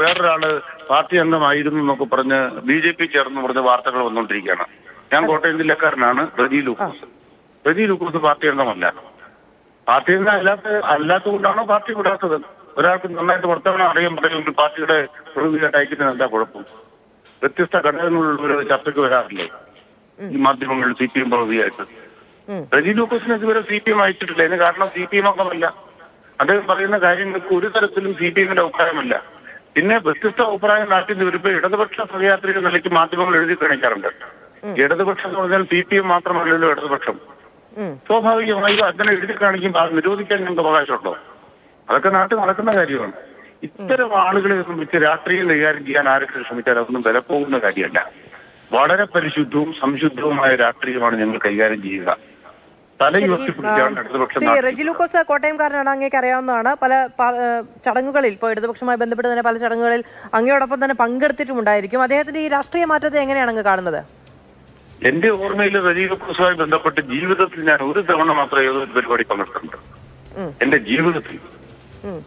വേറൊരാള് party അംഗമായിരുന്നു എന്നൊക്കെ പറഞ്ഞ് BJP ചേർന്ന് പറഞ്ഞ വാർത്തകൾ വന്നുകൊണ്ടിരിക്കുകയാണ്. ഞാൻ കോട്ടയം ജില്ലക്കാരനാണ്. റെജി ലൂക്കോസ് പാർട്ടി അംഗമല്ല. പാർട്ടി അംഗം അല്ലാത്തതുകൊണ്ടാണോ പാർട്ടി വിടാത്തത്? ഒരാൾക്ക് നന്നായിട്ട് വർത്തമാനം പറയുമെങ്കിൽ പാർട്ടിയുടെ പ്രതിനിധിയായിട്ട് അയക്കുന്നതിന് എന്താ കുഴപ്പം? വ്യത്യസ്ത ഘടകങ്ങളുള്ള ചർച്ചയ്ക്ക് വരാറില്ലേ ഈ മാധ്യമങ്ങളിൽ CPM പ്രതിനിധിയായിട്ട്? റെജി ലൂക്കോസിന് ഇതുവരെ CPM അയച്ചിട്ടില്ല. അതിന് കാരണം CPM അംഗമല്ല. അദ്ദേഹം പറയുന്ന കാര്യങ്ങൾക്ക് ഒരു തരത്തിലും CPMന്റെ അഭിപ്രായമല്ല. പിന്നെ വ്യത്യസ്ത അഭിപ്രായം നാട്ടിൽ വരുമ്പോൾ ഇടതുപക്ഷ സഹയാത്രിക നിലയ്ക്ക് മാധ്യമങ്ങൾ എഴുതി കാണിക്കാറുണ്ട്. ഇടതുപക്ഷം എന്ന് പറഞ്ഞാൽ CPM മാത്രമല്ലല്ലോ ഇടതുപക്ഷം. സ്വാഭാവികമായും അങ്ങനെ എഴുതി കാണിക്കുമ്പോൾ അത് നിരോധിക്കാൻ ഞങ്ങൾക്ക് അവകാശമുണ്ടോ? അതൊക്കെ നാട്ടിൽ നടക്കുന്ന കാര്യമാണ്. ഇത്തരം ആളുകളെ സംബന്ധിച്ച് രാഷ്ട്രീയം കൈകാര്യം ചെയ്യാൻ ആരെങ്കിലും ശ്രമിച്ചാൽ അതൊന്നും വില പോകുന്ന കാര്യമല്ല. വളരെ പരിശുദ്ധവും സംശുദ്ധവുമായ രാഷ്ട്രീയമാണ് ഞങ്ങൾ കൈകാര്യം ചെയ്യുക. റെജി ലൂക്കോസ് കോട്ടയംകാരനാണ്, അങ്ങേക്ക് അറിയാവുന്നതാണ്. പല ചടങ്ങുകളിൽ ഇപ്പോൾ ഇടതുപക്ഷവുമായി ബന്ധപ്പെട്ട് തന്നെ പല ചടങ്ങുകളിൽ അങ്ങയോടൊപ്പം തന്നെ പങ്കെടുത്തിട്ടുമുണ്ടായിരിക്കും. അദ്ദേഹത്തിന്റെ ഈ രാഷ്ട്രീയ മാറ്റത്തെ എങ്ങനെയാണ് അങ്ങ് കാണുന്നത്? എന്റെ ഓർമ്മയിൽ റെജി ലൂക്കോസുമായി ബന്ധപ്പെട്ട് ജീവിതത്തിൽ ഞാൻ ഒരു തവണ മാത്രമേ ഏതൊരു പരിപാടി പങ്കെടുത്തിട്ടുണ്ട്. എന്റെ ജീവിതത്തിൽ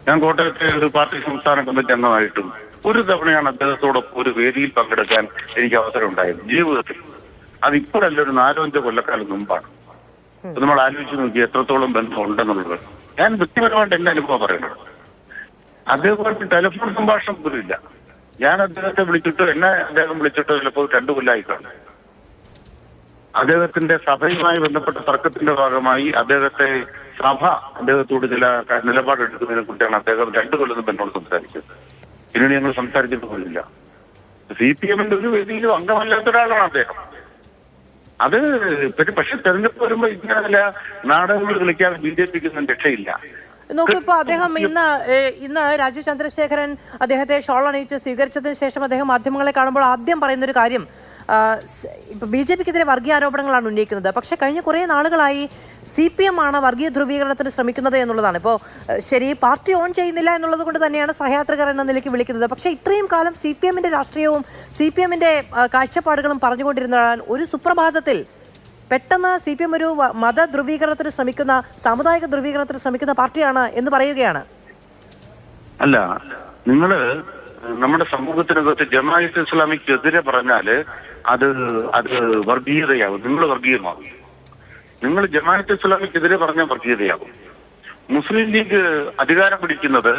ഞാൻ കോട്ടയത്തെ ഒരു പാർട്ടി സംസ്ഥാന കമ്മിറ്റി അംഗമായിട്ടും ഒരു തവണയാണ് അദ്ദേഹത്തോടൊപ്പം ഒരു വേദിയിൽ പങ്കെടുക്കാൻ എനിക്ക് അവസരം ഉണ്ടായത് ജീവിതത്തിൽ. അതിപ്പോഴല്ല, ഒരു 4-5 കൊല്ലക്കാലം മുമ്പാണ്. നമ്മൾ ആലോചിച്ച് നോക്കി എത്രത്തോളം ബന്ധം ഉണ്ടെന്നുള്ളത്. ഞാൻ വ്യക്തിപരമായിട്ട് എന്റെ അനുഭവം പറയുന്നത്. അദ്ദേഹമായിട്ട് ടെലിഫോൺ സംഭാഷണം പോലും ഇല്ല. ഞാൻ അദ്ദേഹത്തെ വിളിച്ചിട്ടോ എന്നെ അദ്ദേഹം വിളിച്ചിട്ടോ ചിലപ്പോൾ 2 കൊല്ലമായിക്കാണ്. അദ്ദേഹത്തിന്റെ സഭയുമായി ബന്ധപ്പെട്ട തർക്കത്തിന്റെ ഭാഗമായി സഭ അദ്ദേഹത്തോട് ചില നിലപാടെടുക്കുന്നതിനെ കുറിച്ചാണ് അദ്ദേഹം 2 കൊല്ലം എന്നോട് സംസാരിച്ചത്. പിന്നീട് ഞങ്ങൾ സംസാരിച്ചിട്ട് പോലില്ല. CPMന്റെ ഒരു വേദിയിലും അംഗമല്ലാത്ത ഒരാളാണ് അദ്ദേഹം. അത് പക്ഷെ തെരഞ്ഞെടുപ്പ് വരുമ്പോ ഇങ്ങനെ നാടകങ്ങൾ കളിക്കാതെ BJPക്ക് രക്ഷയില്ല. നോക്കിപ്പോ അദ്ദേഹം ഇന്ന് രാജീവ് ചന്ദ്രശേഖരൻ അദ്ദേഹത്തെ ഷോൾ അണിയിച്ച് സ്വീകരിച്ചതിന് ശേഷം അദ്ദേഹം മാധ്യമങ്ങളെ കാണുമ്പോൾ ആദ്യം പറയുന്നൊരു കാര്യം, ഇപ്പൊ BJPക്കെതിരെ വർഗീയ ആരോപണങ്ങളാണ് ഉന്നയിക്കുന്നത്. പക്ഷെ കഴിഞ്ഞ കുറെ നാളുകളായി CPM ആണ് വർഗീയ ധ്രുവീകരണത്തിന് ശ്രമിക്കുന്നത് എന്നുള്ളതാണ്. ഇപ്പോൾ ശരി, പാർട്ടി ഓൺ ചെയ്യുന്നില്ല എന്നുള്ളത് കൊണ്ട് തന്നെയാണ് സഹയാത്രികർ എന്ന നിലയ്ക്ക് വിളിക്കുന്നത്. പക്ഷെ ഇത്രയും കാലം CPMന്റെ രാഷ്ട്രീയവും CPMന്റെ കാഴ്ചപ്പാടുകളും പറഞ്ഞുകൊണ്ടിരുന്ന ഒരു സുപ്രഭാതത്തിൽ പെട്ടെന്ന് CPM ഒരു മത ധ്രുവീകരണത്തിന് ശ്രമിക്കുന്ന, സാമുദായിക ധ്രുവീകരണത്തിന് ശ്രമിക്കുന്ന പാർട്ടിയാണ് എന്ന് പറയുകയാണ്. അല്ല, നിങ്ങള് നമ്മുടെ സമൂഹത്തിനകത്ത് ജമാഅത്ത് ഇസ്ലാമിക്കെതിരെ പറഞ്ഞാല് അത് വർഗീയതയാകും. നിങ്ങൾ വർഗീയമാകും. നിങ്ങൾ ജമാഅത്ത് ഇസ്ലാമിക്കെതിരെ പറഞ്ഞാൽ വർഗീയതയാകും. മുസ്ലിം ലീഗ് അധികാരം പിടിക്കുന്നത്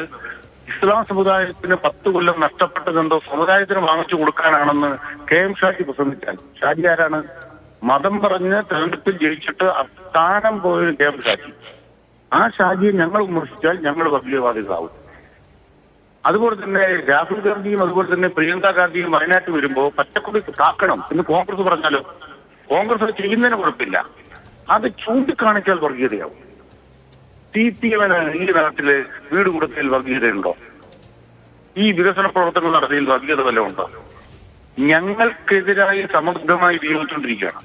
ഇസ്ലാം സമുദായത്തിന് 10 കൊല്ലം നഷ്ടപ്പെട്ടതെന്തോ സമുദായത്തിന് വാങ്ങിച്ചു കൊടുക്കാനാണെന്ന് KM ഷാജി പ്രസംഗിച്ചാൽ, ഷാജി ആരാണ്? മതം പറഞ്ഞ് തെരഞ്ഞെടുപ്പിൽ ജയിച്ചിട്ട് സ്ഥാനം പോയ KM ഷാജി. ആ ഷാജിയെ ഞങ്ങൾ വിമർശിച്ചാൽ ഞങ്ങൾ വർഗീയവാദികളാവും. അതുപോലെ തന്നെ രാഹുൽ ഗാന്ധിയും അതുപോലെ തന്നെ പ്രിയങ്ക ഗാന്ധിയും വയനാട്ടിൽ വരുമ്പോ പച്ചക്കൊടി കാക്കണം എന്ന് കോൺഗ്രസ് പറഞ്ഞാലോ? കോൺഗ്രസ് ചെയ്യുന്നതിന് കുഴപ്പമില്ല. അത് ചൂണ്ടിക്കാണിച്ചാൽ വർഗീയതയാവും. CPMന് ഈ നാട്ടില് വീട് കൊടുത്തതിൽ വർഗീയതയുണ്ടോ? ഈ വികസന പ്രവർത്തനങ്ങൾ നടത്തിയതിൽ വർഗീയത വല്ലതും ഉണ്ടോ? ഞങ്ങൾക്കെതിരായി സമർത്ഥമായി ഉപയോഗിച്ചുകൊണ്ടിരിക്കുകയാണ്.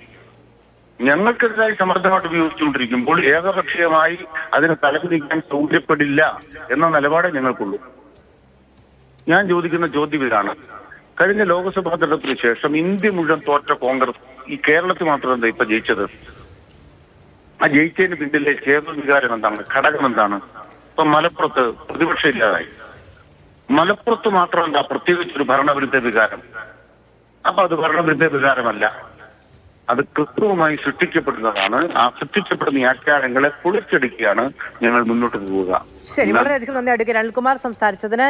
ഞങ്ങൾക്കെതിരായി സമർത്ഥമായിട്ട് ഉപയോഗിച്ചുകൊണ്ടിരിക്കുമ്പോൾ ഏകപക്ഷീയമായി അതിന് തലകുനിക്കാൻ സൗകര്യപ്പെടില്ല എന്ന നിലപാടേ ഞങ്ങൾക്കുള്ളൂ. ഞാൻ ചോദിക്കുന്ന ചോദ്യം ഇതാണ്. കഴിഞ്ഞ ലോക്സഭാ തെരഞ്ഞെടുപ്പിന് ശേഷം ഇന്ത്യ മുഴുവൻ തോറ്റ കോൺഗ്രസ് ഈ കേരളത്തിൽ മാത്രം എന്താ ഇപ്പൊ ജയിച്ചത്? ആ ജയിച്ചതിന് പിന്നിലെ ചേതന വികാരം എന്താണ്? ഘടകം എന്താണ്? ഇപ്പൊ മലപ്പുറത്ത് പ്രതിപക്ഷം ഇല്ലാതായി. മലപ്പുറത്ത് മാത്രം എന്താ പ്രത്യേകിച്ചൊരു ഭരണവിരുദ്ധ വികാരം? അപ്പൊ അത് ഭരണവിരുദ്ധ വികാരമല്ല, അത് കൃത്രിമമായി സൃഷ്ടിക്കപ്പെടുന്നതാണ്. ആ സൃഷ്ടിക്കപ്പെടുന്ന ഈ ആചാരങ്ങളെ പൊളിച്ചെടുക്കുകയാണ് ഞങ്ങൾ മുന്നോട്ട് പോവുക. ശരി, വളരെയധികം നന്ദി അഡ്വക്കേറ്റ് അനിൽകുമാർ സംസാരിച്ചതിന്.